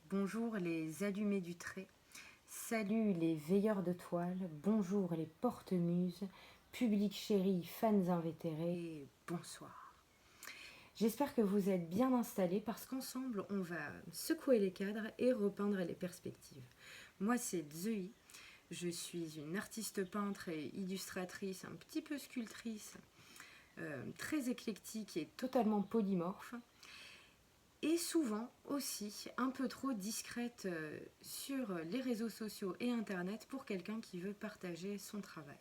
bonjour les allumés du trait, salut les veilleurs de toile, bonjour les porte-muses, public chéri, fans invétérés, bonsoir. J'espère que vous êtes bien installés parce qu'ensemble on va secouer les cadres et repeindre les perspectives. Moi c'est Zei, je suis une artiste peintre et illustratrice, un petit peu sculptrice, très éclectique et totalement polymorphe. Et souvent aussi un peu trop discrète sur les réseaux sociaux et internet pour quelqu'un qui veut partager son travail.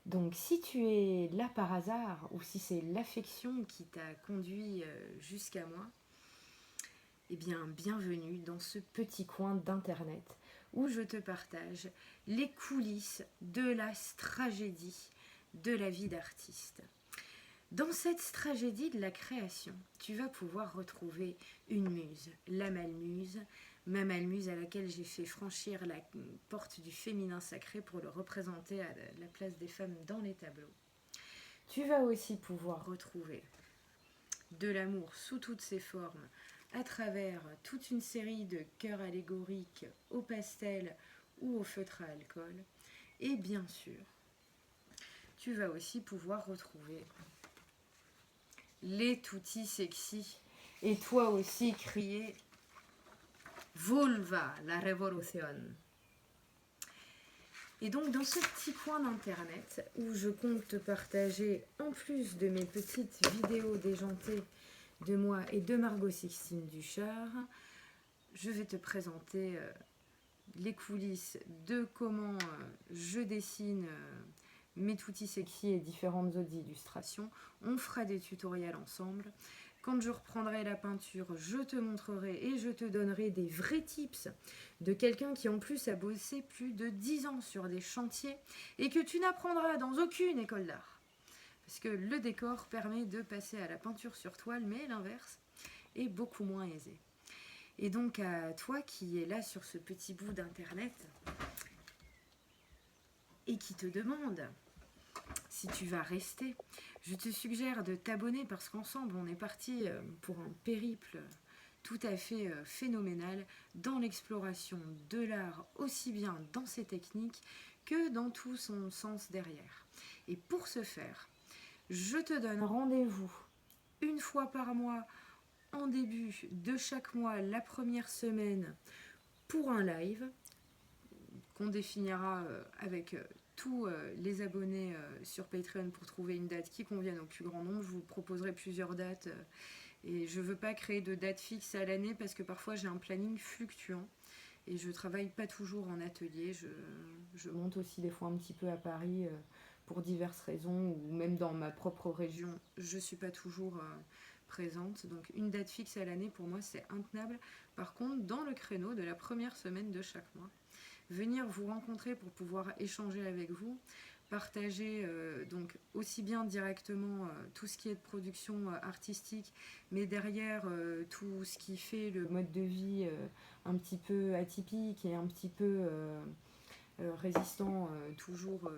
Donc si tu es là par hasard ou si c'est l'affection qui t'a conduit jusqu'à moi, eh bien bienvenue dans ce petit coin d'internet où je te partage les coulisses de la tragédie de la vie d'artiste. Dans cette tragédie de la création, tu vas pouvoir retrouver une muse, la Malmuse, ma Malmuse à laquelle j'ai fait franchir la porte du féminin sacré pour le représenter à la place des femmes dans les tableaux. Tu vas aussi pouvoir retrouver de l'amour sous toutes ses formes, à travers toute une série de cœurs allégoriques au pastel ou au feutre à alcool. Et bien sûr, tu vas aussi pouvoir retrouver les tutti sexy. Et toi aussi crier Vulva la révolution. Et donc dans ce petit coin d'internet où je compte te partager, en plus de mes petites vidéos déjantées de moi et de Margot Sixtine Duchard, je vais te présenter les coulisses de comment je dessine mes tutti sexy et différentes autres illustrations. On fera des tutoriels ensemble. Quand je reprendrai la peinture, je te montrerai et je te donnerai des vrais tips de quelqu'un qui en plus a bossé plus de 10 ans sur des chantiers et que tu n'apprendras dans aucune école d'art. Parce que le décor permet de passer à la peinture sur toile, mais l'inverse est beaucoup moins aisé. Et donc à toi qui es là sur ce petit bout d'internet et qui te demande si tu vas rester, je te suggère de t'abonner parce qu'ensemble on est parti pour un périple tout à fait phénoménal dans l'exploration de l'art, aussi bien dans ses techniques que dans tout son sens derrière. Et pour ce faire, je te donne rendez-vous une fois par mois en début de chaque mois, la première semaine, pour un live qu'on définira avec tous les abonnés sur Patreon pour trouver une date qui convienne au plus grand nombre. Je vous proposerai plusieurs dates et je ne veux pas créer de date fixe à l'année parce que parfois j'ai un planning fluctuant et je ne travaille pas toujours en atelier. Je monte aussi des fois un petit peu à Paris pour diverses raisons ou même dans ma propre région, je ne suis pas toujours présente. Donc une date fixe à l'année pour moi c'est intenable. Par contre, dans le créneau de la première semaine de chaque mois, venir vous rencontrer pour pouvoir échanger avec vous, partager donc aussi bien directement tout ce qui est de production artistique, mais derrière tout ce qui fait le mode de vie un petit peu atypique et un petit peu résistant toujours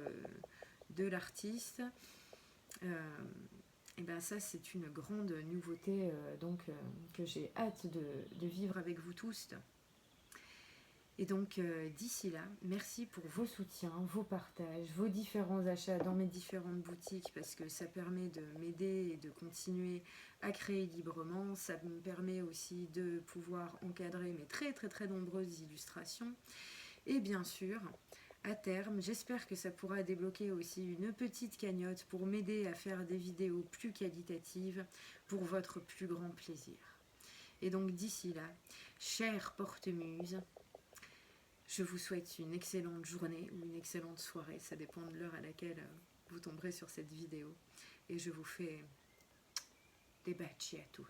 de l'artiste. Et ben ça c'est une grande nouveauté que j'ai hâte de vivre avec vous tous. Et donc d'ici là, merci pour vos soutiens, vos partages, vos différents achats dans mes différentes boutiques parce que ça permet de m'aider et de continuer à créer librement. Ça me permet aussi de pouvoir encadrer mes très très très nombreuses illustrations. Et bien sûr, à terme, j'espère que ça pourra débloquer aussi une petite cagnotte pour m'aider à faire des vidéos plus qualitatives pour votre plus grand plaisir. Et donc d'ici là, chère porte-muse, je vous souhaite une excellente journée ou une excellente soirée, ça dépend de l'heure à laquelle vous tomberez sur cette vidéo. Et je vous fais des baci à tous.